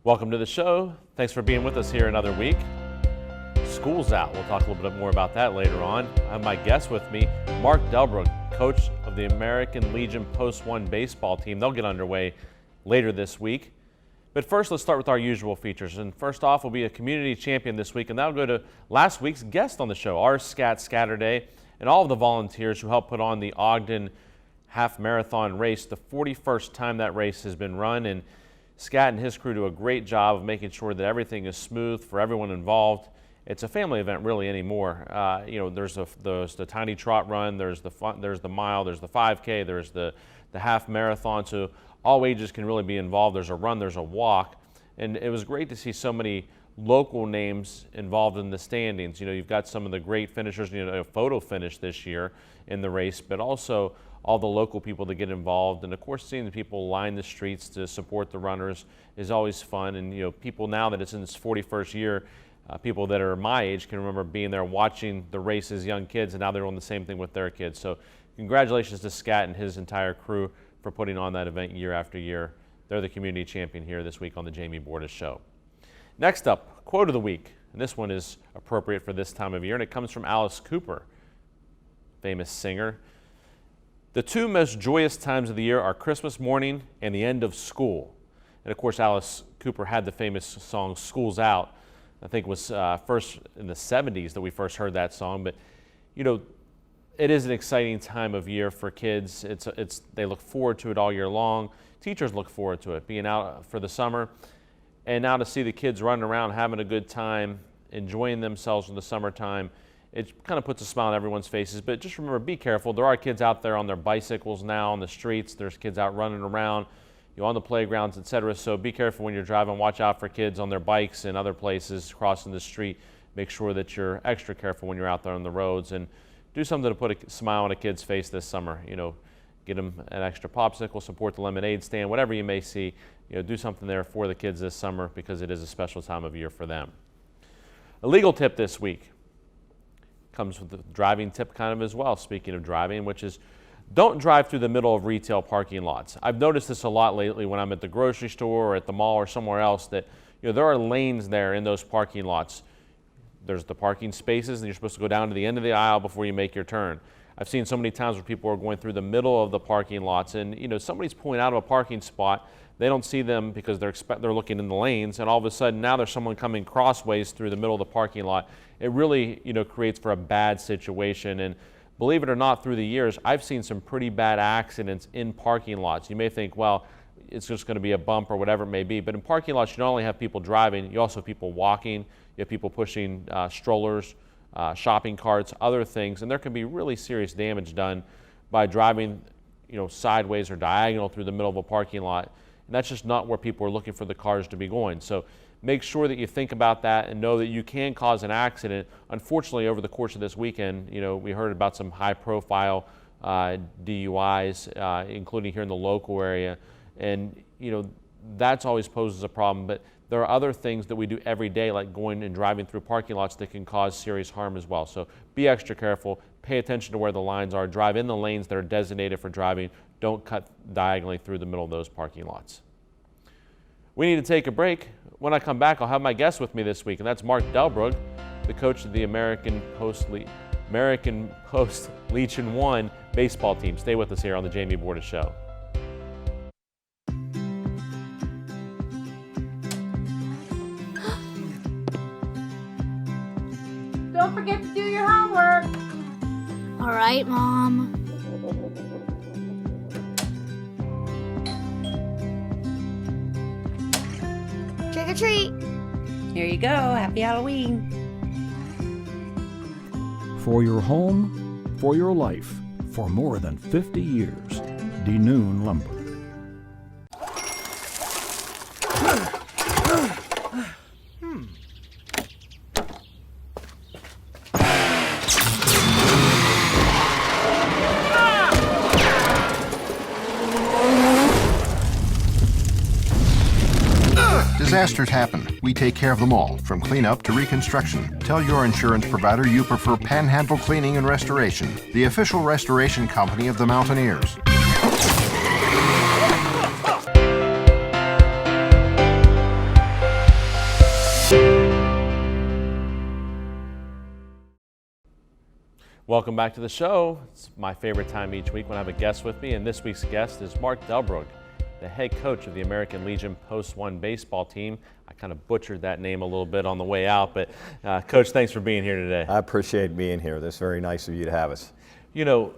Welcome to the show. Thanks for being with us here another week. School's out. We'll talk a little bit more about that later on. I have my guest with me, Mark Delbrugge, coach of the American Legion Post 1 baseball team. They'll get underway later this week. But first, let's start with our usual features. And first off, will be a community champion this week, and that'll go to last week's guest on the show, our Scatterday, and all of the volunteers who helped put on the Ogden Half Marathon race, the 41st time that race has been run. And Scat and his crew do a great job of making sure that everything is smooth for everyone involved. It's a family event really anymore. There's the tiny trot run, there's the mile, there's the 5K, there's the half marathon. So all ages can really be involved. There's a run, there's a walk, and it was great to see so many local names involved in the standings. You've got some of the great finishers, a photo finish this year in the race, but also all the local people that get involved. And of course, seeing the people line the streets to support the runners is always fun. And people now that it's in its 41st year, people that are my age can remember being there watching the race as young kids, and now they're doing the same thing with their kids. So congratulations to Scat and his entire crew for putting on that event year after year. They're the community champion here this week on the Jamie Bordas Show. Next up, quote of the week. And this one is appropriate for this time of year, and it comes from Alice Cooper, famous singer. The two most joyous times of the year are Christmas morning and the end of school. And of course, Alice Cooper had the famous song School's Out. I think it was first in the 70s that we first heard that song. But it is an exciting time of year for kids. They look forward to it all year long. Teachers look forward to it, being out for the summer. And now to see the kids running around, having a good time, enjoying themselves in the summertime, it kind of puts a smile on everyone's faces. But just remember, be careful. There are kids out there on their bicycles now on the streets. There's kids out running around, on the playgrounds, etc. So be careful when you're driving. Watch out for kids on their bikes and other places crossing the street. Make sure that you're extra careful when you're out there on the roads, and do something to put a smile on a kid's face this summer. Get them an extra popsicle, support the lemonade stand, whatever you may see. Do something there for the kids this summer, because it is a special time of year for them. A legal tip this week comes with the driving tip kind of as well, speaking of driving, which is don't drive through the middle of retail parking lots. I've noticed this a lot lately when I'm at the grocery store or at the mall or somewhere else, that there are lanes there in those parking lots. There's the parking spaces, and you're supposed to go down to the end of the aisle before you make your turn. I've seen so many times where people are going through the middle of the parking lots, and somebody's pulling out of a parking spot. They don't see them because they're looking in the lanes, and all of a sudden now there's someone coming crossways through the middle of the parking lot. It really creates for a bad situation. And believe it or not, through the years, I've seen some pretty bad accidents in parking lots. You may think, well, it's just going to be a bump or whatever it may be, but in parking lots you not only have people driving, you also have people walking, you have people pushing strollers, shopping carts, other things, and there can be really serious damage done by driving sideways or diagonal through the middle of a parking lot. And that's just not where people are looking for the cars to be going. So make sure that you think about that and know that you can cause an accident. Unfortunately, over the course of this weekend, we heard about some high-profile DUIs, including here in the local area. And, that's always poses a problem. But there are other things that we do every day, like going and driving through parking lots, that can cause serious harm as well. So be extra careful. Pay attention to where the lines are. Drive in the lanes that are designated for driving. Don't cut diagonally through the middle of those parking lots. We need to take a break. When I come back, I'll have my guest with me this week, and that's Mark Delbrugge, the coach of the American Post Legion 1 baseball team. Stay with us here on the Jamie Bordas Show. Don't forget to do your homework. All right, Mom. Trick or treat. Here you go. Happy Halloween. For your home, for your life, for more than 50 years. DeNoon Lumber. Disasters happen. We take care of them all, from cleanup to reconstruction. Tell your insurance provider you prefer Panhandle Cleaning and Restoration, the official restoration company of the Mountaineers. Welcome back to the show. It's my favorite time each week when I have a guest with me, and this week's guest is Mark Delbrugge, the head coach of the American Legion Post 1 baseball team. I kind of butchered that name a little bit on the way out, but Coach, thanks for being here today. I appreciate being here. That's very nice of you to have us. You know,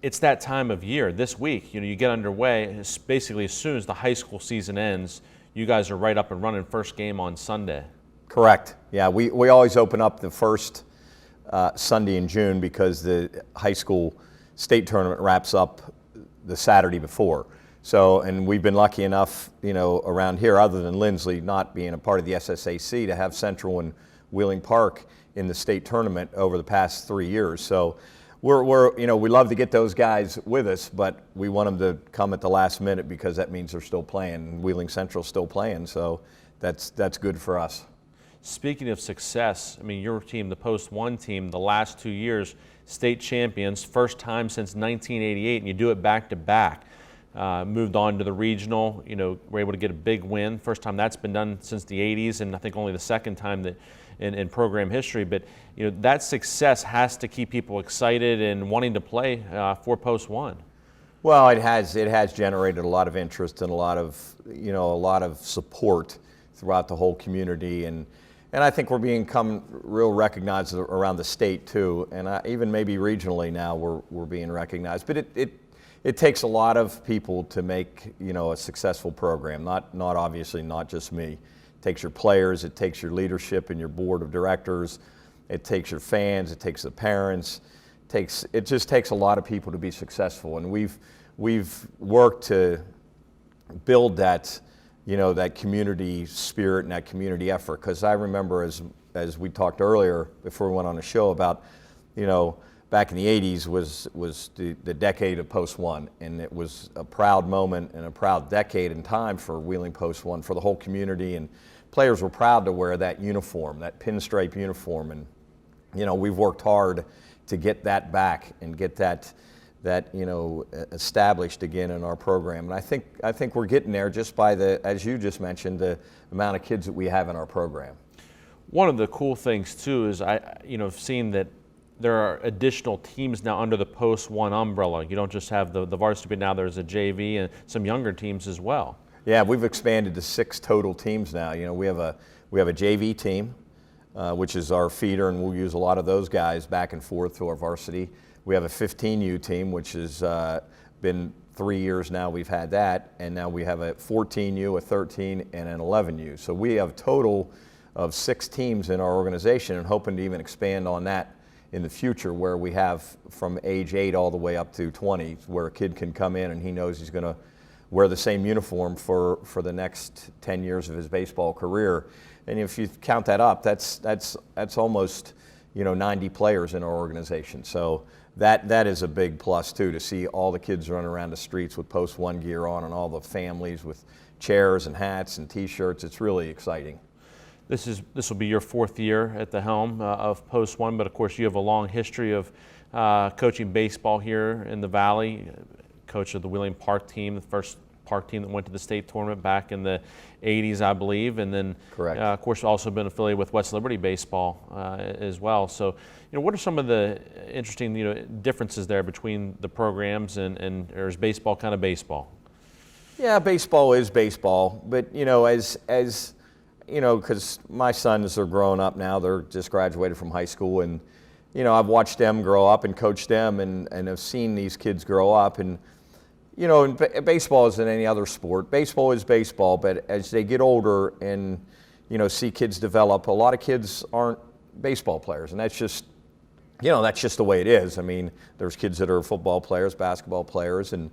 it's that time of year. This week, you get underway. It's basically as soon as the high school season ends, you guys are right up and running. First game on Sunday. Correct. Yeah, we always open up the first Sunday in June because the high school state tournament wraps up the Saturday before. So, and we've been lucky enough, around here, other than Lindsley not being a part of the SSAC, to have Central and Wheeling Park in the state tournament over the past 3 years. So, we love to get those guys with us, but we want them to come at the last minute because that means they're still playing. Wheeling Central's still playing, so that's good for us. Speaking of success, I mean, your team, the Post 1 team, the last 2 years, state champions, first time since 1988, and you do it back to back. Moved on to the regional, were able to get a big win. First time that's been done since the 80s, and I think only the second time that in program history. But that success has to keep people excited and wanting to play for Post 1. Well, it has generated a lot of interest and a lot of support throughout the whole community, and I think we're becoming real recognized around the state too, and even maybe regionally now we're being recognized. But it takes a lot of people to make a successful program. Not obviously not just me. It takes your players, it takes your leadership and your board of directors, it takes your fans, it takes the parents. It just takes a lot of people to be successful, and we've worked to build that that community spirit and that community effort. Because I remember, as we talked earlier before we went on the show, about back in the 80s was the decade of Post 1, and it was a proud moment and a proud decade in time for Wheeling Post 1, for the whole community, and players were proud to wear that uniform, that pinstripe uniform, and we've worked hard to get that back and get that established again in our program. And I think we're getting there just by as you just mentioned, the amount of kids that we have in our program. One of the cool things too is I've seen that there are additional teams now under the Post 1 umbrella. You don't just have the varsity, but now there's a JV and some younger teams as well. Yeah, we've expanded to 6 total teams now. We have a JV team, which is our feeder, and we'll use a lot of those guys back and forth to our varsity. We have a 15U team, which has been 3 years now we've had that, and now we have a 14U, a 13, and an 11U. So we have a total of 6 teams in our organization, and hoping to even expand on that in the future, where we have from age 8 all the way up to 20, where a kid can come in and he knows he's going to wear the same uniform for the next 10 years of his baseball career. And if you count that up, that's almost 90 players in our organization. So that is a big plus too, to see all the kids running around the streets with Post 1 gear on, and all the families with chairs and hats and T-shirts. It's really exciting. This will be your 4th year at the helm of Post 1, but of course you have a long history of coaching baseball here in the Valley. Coach of the Wheeling Park team, the first Park team that went to the state tournament back in the 80s, I believe, and then correct. Of course also been affiliated with West Liberty baseball as well. So, what are some of the interesting differences there between the programs, and or is baseball kind of baseball? Yeah, baseball is baseball, but as because my sons are growing up now, they're just graduated from high school, and I've watched them grow up and coached them, and have seen these kids grow up, and baseball isn't any other sport. Baseball is baseball, but as they get older and see kids develop, a lot of kids aren't baseball players, and that's just the way it is. I mean, there's kids that are football players, basketball players, and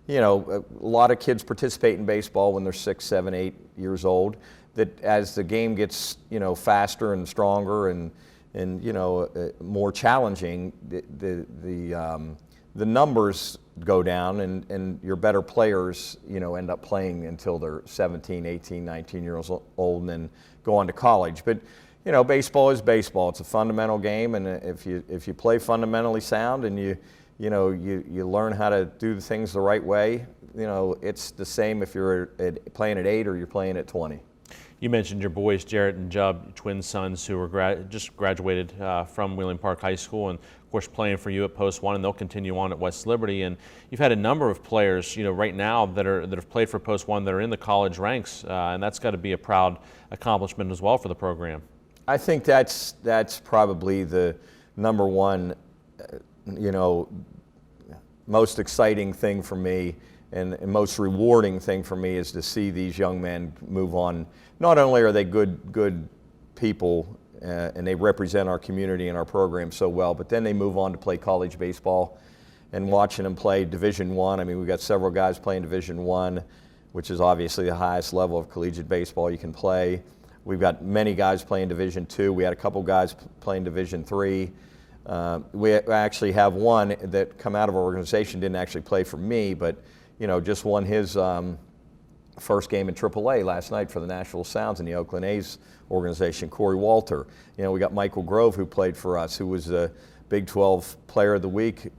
a lot of kids participate in baseball when they're 6, 7, 8 years old. That as the game gets faster and stronger and more challenging, the numbers go down, and your better players end up playing until they're 17, 18, 19 years old, and then go on to college. But baseball is baseball. It's a fundamental game, and if you play fundamentally sound and you learn how to do the things the right way, it's the same if you're playing at 8 or you're playing at 20. You mentioned your boys, Jarrett and Jubb, twin sons who were just graduated from Wheeling Park High School, and of course playing for you at Post 1, and they'll continue on at West Liberty. And you've had a number of players, right now that have played for Post 1 that are in the college ranks, and that's got to be a proud accomplishment as well for the program. I think that's probably the number one, most exciting thing for me and most rewarding thing for me is to see these young men move on. Not only are they good people and they represent our community and our program so well, but then they move on to play college baseball. And watching them play Division I, I mean, we've got several guys playing Division I, which is obviously the highest level of collegiate baseball you can play. We've got many guys playing Division II. We had a couple guys playing Division III. We actually have one that come out of our organization, didn't actually play for me, but just won his first game in AAA last night for the Nashville Sounds in the Oakland A's organization, Corey Walter. We got Michael Grove, who played for us, who was the Big 12 Player of the Week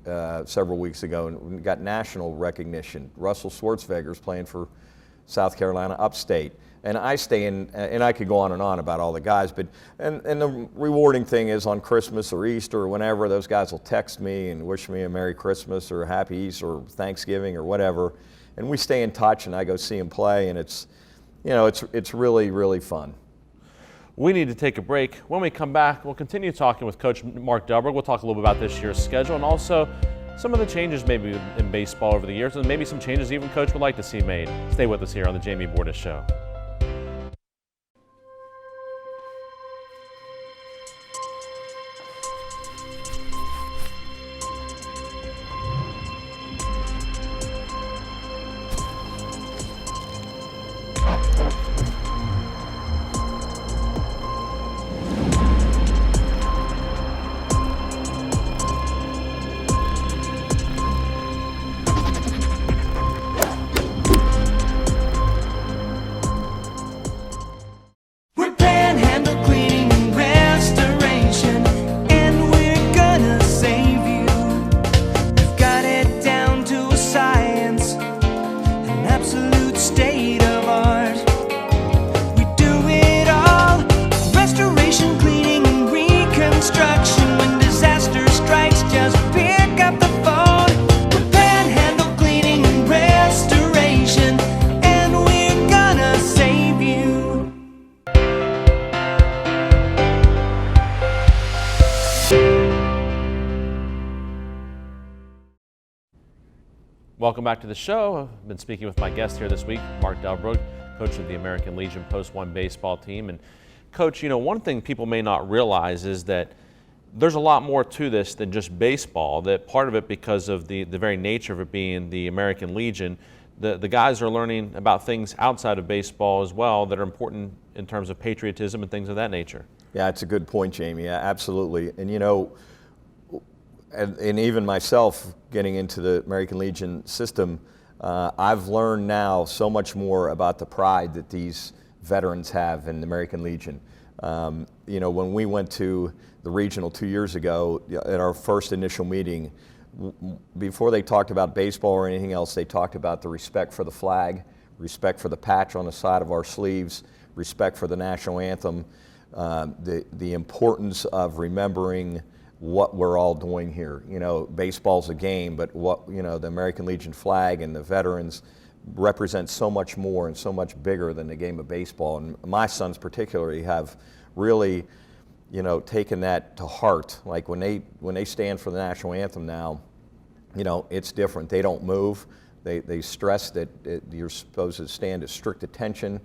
several weeks ago, and we got national recognition. Russell Schwartzweger's playing for South Carolina Upstate. And I stay in, and I could go on and on about all the guys, but and the rewarding thing is on Christmas or Easter or whenever, those guys will text me and wish me a Merry Christmas or a Happy Easter or Thanksgiving or whatever, and we stay in touch, and I go see them play, and it's really, really fun. We need to take a break. When we come back, we'll continue talking with Coach Mark Delbrugge. We'll talk a little bit about this year's schedule and also some of the changes maybe in baseball over the years, and maybe some changes even Coach would like to see made. Stay with us here on the Jamie Bordas Show. Welcome back to the show. I've been speaking with my guest here this week, Mark Delbrugge, coach of the American Legion Post 1 baseball team. And Coach, one thing people may not realize is that there's a lot more to this than just baseball. That part of it, because of the very nature of it being the American Legion, the guys are learning about things outside of baseball as well that are important in terms of patriotism and things of that nature. Yeah, it's a good point, Jamie. Yeah, absolutely. And and even myself getting into the American Legion system, I've learned now so much more about the pride that these veterans have in the American Legion. When we went to the regional 2 years ago, at our first initial meeting, before they talked about baseball or anything else, they talked about the respect for the flag, respect for the patch on the side of our sleeves, respect for the national anthem, the importance of remembering what we're all doing here. Baseball's a game, but the American Legion flag and the veterans represent so much more and so much bigger than the game of baseball. And my sons particularly have really, taken that to heart. Like when they stand for the national anthem now, it's different. They don't move. They stress that you're supposed to stand at strict attention.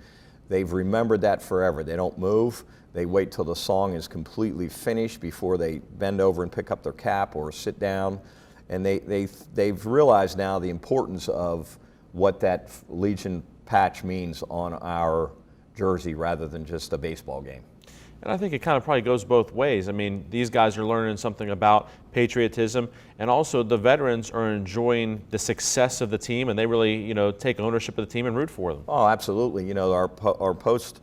They've remembered that forever. They don't move. They wait till the song is completely finished before they bend over and pick up their cap or sit down. And they've realized now the importance of what that Legion patch means on our jersey rather than just a baseball game. And I think it kind of probably goes both ways. I mean, these guys are learning something about patriotism, and also the veterans are enjoying the success of the team, and they really, take ownership of the team and root for them. Oh, absolutely. Our post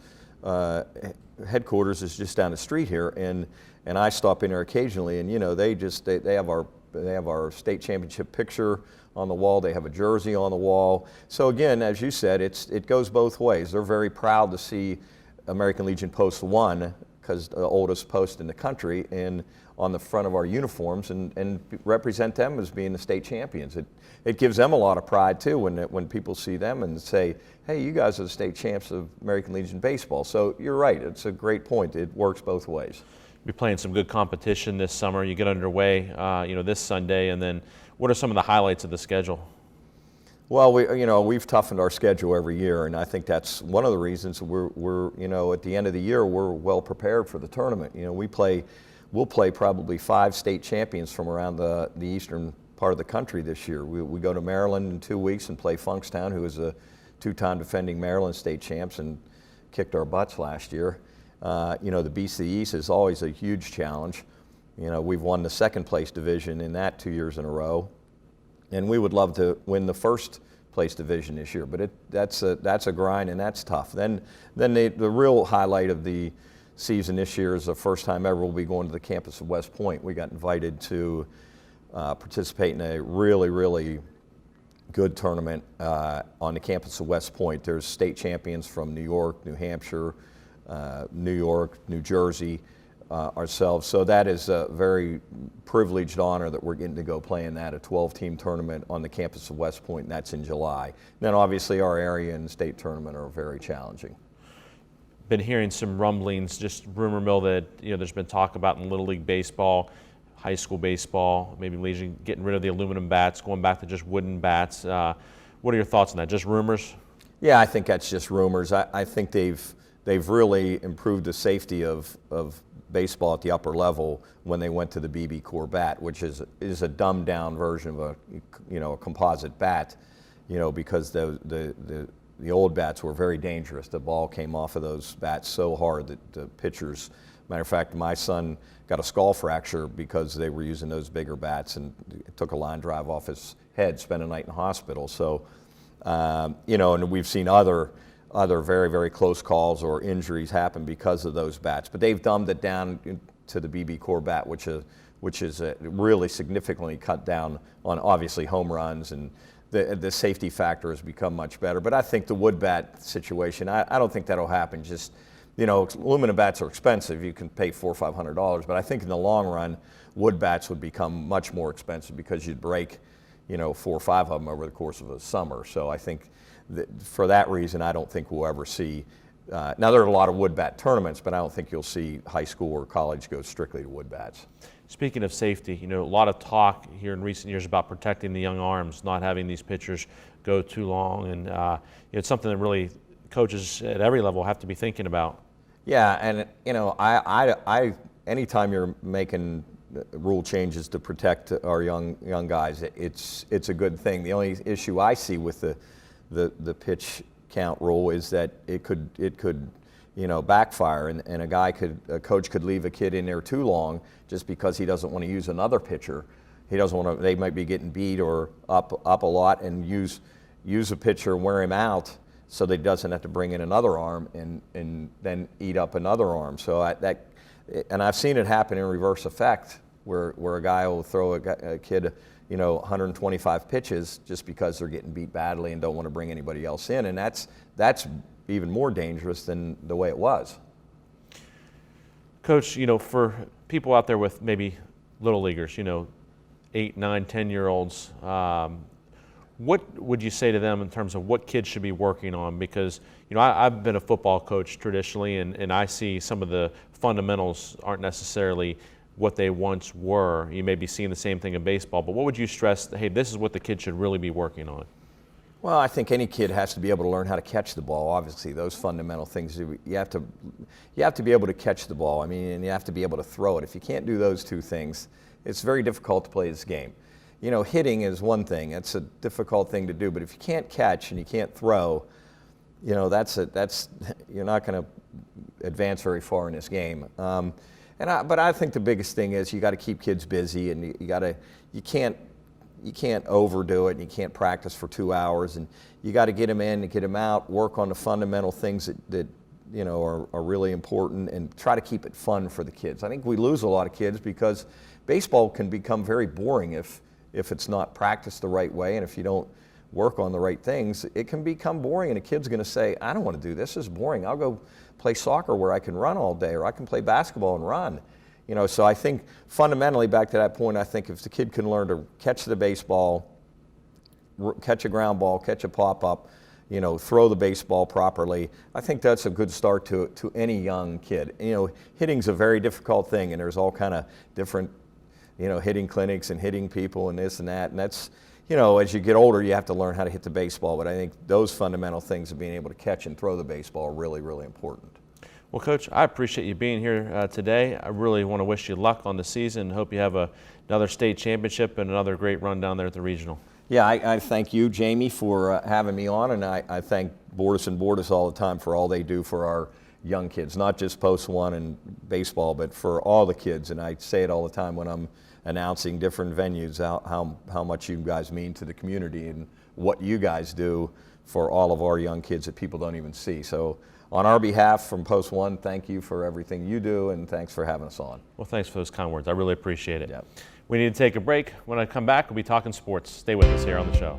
headquarters is just down the street here, and I stop in there occasionally, and they have our state championship picture on the wall. They have a jersey on the wall. So again, as you said, it goes both ways. They're very proud to see American Legion Post 1, because the oldest post in the country, and on the front of our uniforms and represent them as being the state champions. It gives them a lot of pride too when people see them and say, hey, you guys are the state champs of American Legion Baseball. So you're right, it's a great point. It works both ways. Be playing some good competition this summer. You get underway, this Sunday, and then what are some of the highlights of the schedule? Well, we've toughened our schedule every year, and I think that's one of the reasons we're at the end of the year we're well prepared for the tournament. We'll play probably 5 state champions from around the eastern part of the country this year. We go to Maryland in 2 weeks and play Funkstown, who is a 2-time defending Maryland state champs and kicked our butts last year. The Beast of the East is always a huge challenge. We've won the second place division in that 2 years in a row, and we would love to win the first place division this year. But that's a grind, and that's tough. Then the real highlight of the season this year is the first time ever we'll be going to the campus of West Point. We got invited to participate in a really, really good tournament on the campus of West Point. There's state champions from New York, New Hampshire, New York, New Jersey, ourselves. So that is a very privileged honor that we're getting to go play in that, a 12-team tournament on the campus of West Point, and that's in July. Then obviously our area and state tournament are very challenging. Been hearing some rumblings, just rumor mill that there's been talk about in Little League Baseball, high school baseball, maybe Legion getting rid of the aluminum bats, going back to just wooden bats. What are your thoughts on that? Just rumors? Yeah, I think that's just rumors. I think they've really improved the safety of baseball at the upper level when they went to the BB Core bat, which is a dumbed down version of a composite bat, because the old bats were very dangerous. The ball came off of those bats so hard that the pitchers, matter of fact, my son got a skull fracture because they were using those bigger bats, and it took a line drive off his head, spent a night in the hospital. So, and we've seen other very, very close calls or injuries happen because of those bats. But they've dumbed it down to the BB Core bat, which is really significantly cut down on obviously home runs, and the safety factor has become much better. But I think the wood bat situation, I don't think that'll happen. Just, aluminum bats are expensive. You can pay $400 or $500, but I think in the long run, wood bats would become much more expensive because you'd break, 4 or 5 of them over the course of a summer. So I think that for that reason, I don't think we'll ever see. Now there are a lot of wood bat tournaments, but I don't think you'll see high school or college go strictly to wood bats. Speaking of safety, a lot of talk here in recent years about protecting the young arms, not having these pitchers go too long, and it's something that really coaches at every level have to be thinking about. Yeah, and I anytime you're making rule changes to protect our young guys, it's a good thing. The only issue I see with the pitch count rule is that it could backfire, and a coach could leave a kid in there too long just because he doesn't want to use another pitcher. He doesn't want to. They might be getting beat or up a lot, and use a pitcher and wear him out so that he doesn't have to bring in another arm and then eat up another arm. So and I've seen it happen in reverse effect, where a guy will throw a kid 125 pitches just because they're getting beat badly and don't want to bring anybody else in, and that's even more dangerous than the way it was. Coach, for people out there with maybe little leaguers, 8, 9, 10-year-olds, what would you say to them in terms of what kids should be working on? Because, I've been a football coach traditionally, and I see some of the fundamentals aren't necessarily what they once were. You may be seeing the same thing in baseball, but what would you stress, hey, this is what the kid should really be working on? Well, I think any kid has to be able to learn how to catch the ball. Obviously, those fundamental things, you have to be able to catch the ball. And you have to be able to throw it. If you can't do those two things, it's very difficult to play this game. Hitting is one thing. It's a difficult thing to do. But if you can't catch and you can't throw, you're not going to advance very far in this game. But I think the biggest thing is you got to keep kids busy, and you can't overdo it, and you can't practice for 2 hours, and you got to get them in and get them out, work on the fundamental things that are really important, and try to keep it fun for the kids. I think we lose a lot of kids because baseball can become very boring if it's not practiced the right way, and if you don't work on the right things, it can become boring, and a kid's going to say, I don't want to do this. This is boring. I'll go play soccer where I can run all day, or I can play basketball and run. You know, so I think fundamentally, back to that point, I think if the kid can learn to catch the baseball, catch a ground ball, catch a pop-up, you know, throw the baseball properly, I think that's a good start to any young kid. You know, hitting's a very difficult thing, and there's all kind of different, you know, hitting clinics and hitting people and this and that, and that's, you know, as you get older, you have to learn how to hit the baseball, but I think those fundamental things of being able to catch and throw the baseball are really, really important. Well, Coach, I appreciate you being here today. I really want to wish you luck on the season. Hope you have another state championship and another great run down there at the regional. Yeah, I thank you, Jamie, for having me on, and I thank Bordas and Bordas all the time for all they do for our young kids, not just Post 1 and baseball, but for all the kids. And I say it all the time when I'm announcing different venues, how much you guys mean to the community and what you guys do for all of our young kids that people don't even see. So on our behalf from Post 1, thank you for everything you do, and thanks for having us on. Well, thanks for those kind words. I really appreciate it. Yep. We need to take a break. When I come back, we'll be talking sports. Stay with us here on the show.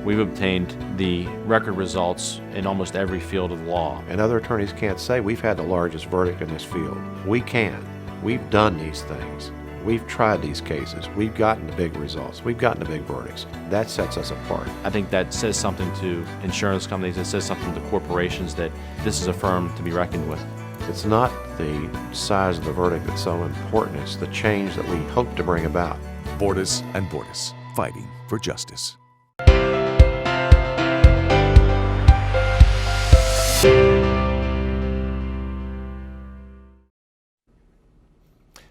We've obtained the record results in almost every field of law. And other attorneys can't say we've had the largest verdict in this field. We can. We've done these things. We've tried these cases. We've gotten the big results. We've gotten the big verdicts. That sets us apart. I think that says something to insurance companies. It says something to corporations that this is a firm to be reckoned with. It's not the size of the verdict that's so important. It's the change that we hope to bring about. Bordas and Bordas, fighting for justice.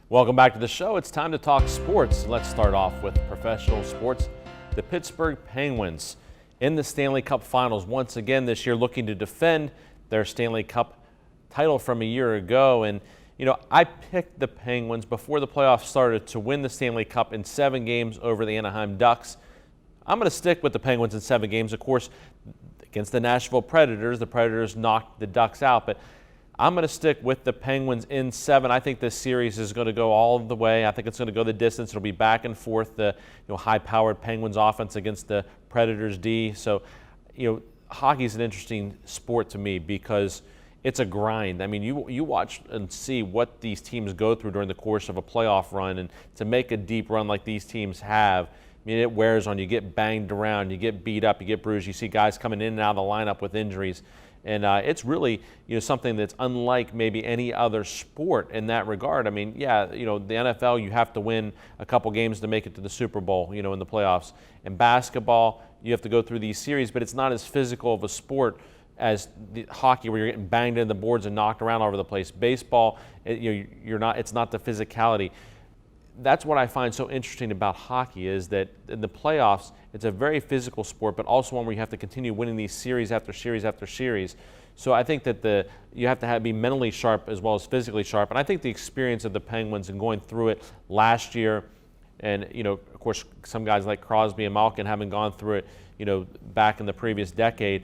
Welcome back to the show. It's time to talk sports. Let's start off with professional sports. The Pittsburgh Penguins in the Stanley Cup Finals once again this year, looking to defend their Stanley Cup title from a year ago. And, you know, I picked the Penguins before the playoffs started to win the Stanley Cup in 7 games over the Anaheim Ducks. I'm going to stick with the Penguins in 7 games. Of course, against the Nashville Predators, the Predators knocked the Ducks out, but I'm going to stick with the Penguins in 7. I think this series is going to go all the way. I think it's going to go the distance. It'll be back and forth, the high-powered Penguins offense against the Predators D. So, hockey is an interesting sport to me because it's a grind. I mean, you watch and see what these teams go through during the course of a playoff run, and to make a deep run like these teams have, I mean, it wears on you. Get banged around, you get beat up, you get bruised. You see guys coming in and out of the lineup with injuries. And it's really, something that's unlike maybe any other sport in that regard. I mean, yeah, the NFL, you have to win a couple games to make it to the Super Bowl, in the playoffs. In basketball, you have to go through these series, but it's not as physical of a sport as the hockey, where you're getting banged into the boards and knocked around all over the place. Baseball, it's not the physicality. That's what I find so interesting about hockey, is that in the playoffs, it's a very physical sport, but also one where you have to continue winning these series after series after series. So I think that you have to be mentally sharp as well as physically sharp. And I think the experience of the Penguins and going through it last year, and of course some guys like Crosby and Malkin having gone through it, back in the previous decade,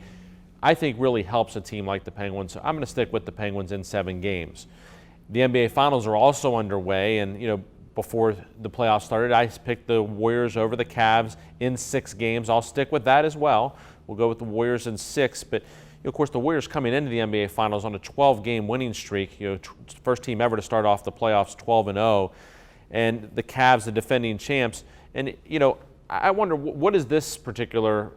I think really helps a team like the Penguins. So I'm going to stick with the Penguins in 7 games. The NBA Finals are also underway, and before the playoffs started, I picked the Warriors over the Cavs in 6 games. I'll stick with that as well. We'll go with the Warriors in 6. But, of course, the Warriors coming into the NBA Finals on a 12-game winning streak. First team ever to start off the playoffs 12-0. And the Cavs, the defending champs. And, I wonder, what is this particular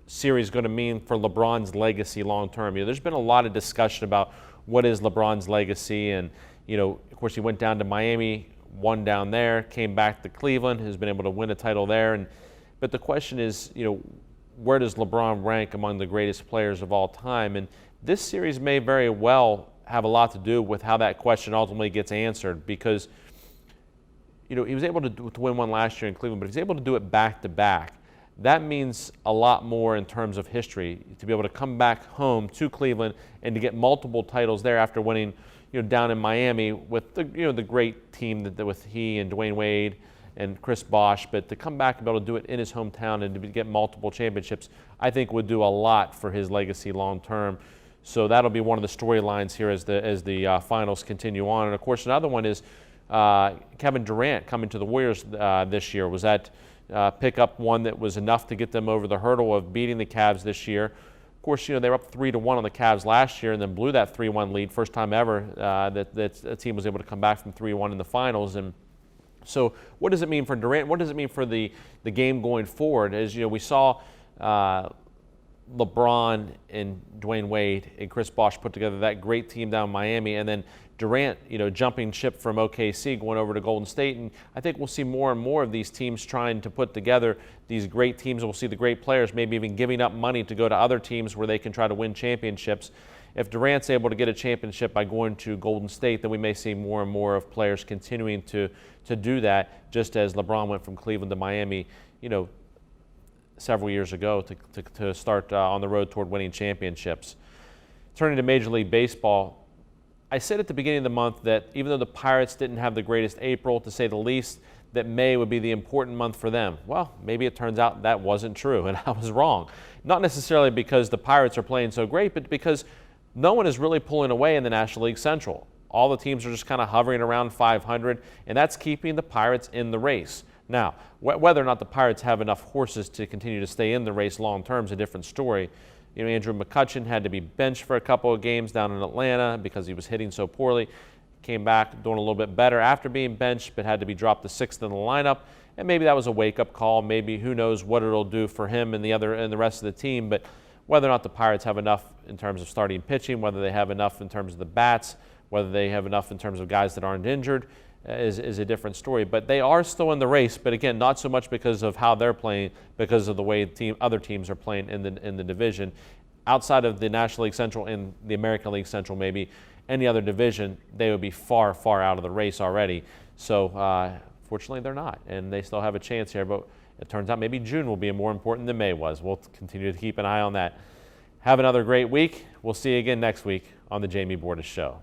series going to mean for LeBron's legacy long term? There's been a lot of discussion about what is LeBron's legacy. And, of course, he went down to Miami, won down there, came back to Cleveland, has been able to win a title there. But the question is, where does LeBron rank among the greatest players of all time? And this series may very well have a lot to do with how that question ultimately gets answered, because, you know, he was able to win one last year in Cleveland, but he's able to do it back to back. That means a lot more in terms of history, to be able to come back home to Cleveland and to get multiple titles there after winning, you know, down in Miami with the, you know, the great team that with he and Dwayne Wade and Chris Bosh, but to come back and be able to do it in his hometown and to get multiple championships, I think would do a lot for his legacy long term. So that'll be one of the storylines here as the finals continue on. And of course, another one is Kevin Durant coming to the Warriors this year. Was that pickup one that was enough to get them over the hurdle of beating the Cavs this year? Of course, you know, they were up 3-1 on the Cavs last year and then blew that 3-1 lead. First time ever that a team was able to come back from 3-1 in the finals. And so what does it mean for Durant? What does it mean for the game going forward? As you know, we saw LeBron and Dwayne Wade and Chris Bosh put together that great team down in Miami, and then Durant, you know, jumping ship from OKC going over to Golden State. And I think we'll see more and more of these teams trying to put together these great teams. We'll see the great players maybe even giving up money to go to other teams where they can try to win championships. If Durant's able to get a championship by going to Golden State, then we may see more and more of players continuing to do that, just as LeBron went from Cleveland to Miami, you know, several years ago to start on the road toward winning championships. Turning to Major League Baseball, I said at the beginning of the month that even though the Pirates didn't have the greatest April, to say the least, that May would be the important month for them. Well, maybe it turns out that wasn't true, and I was wrong. Not necessarily because the Pirates are playing so great, but because no one is really pulling away in the National League Central. All the teams are just kind of hovering around 500, and that's keeping the Pirates in the race. Now, whether or not the Pirates have enough horses to continue to stay in the race long term is a different story. You know, Andrew McCutchen had to be benched for a couple of games down in Atlanta because he was hitting so poorly. Came back doing a little bit better after being benched, but had to be dropped to 6th in the lineup. And maybe that was a wake-up call. Maybe who knows what it'll do for him and the rest of the team. But whether or not the Pirates have enough in terms of starting pitching, whether they have enough in terms of the bats, whether they have enough in terms of guys that aren't injured, is a different story. But they are still in the race, but again, not so much because of how they're playing, because of the way other teams are playing in the division. Outside of the National League Central and the American League Central, maybe any other division, they would be far, far out of the race already. So fortunately, they're not, and they still have a chance here. But it turns out maybe June will be more important than May was. We'll continue to keep an eye on that. Have another great week. We'll see you again next week on the Jamie Bordas Show.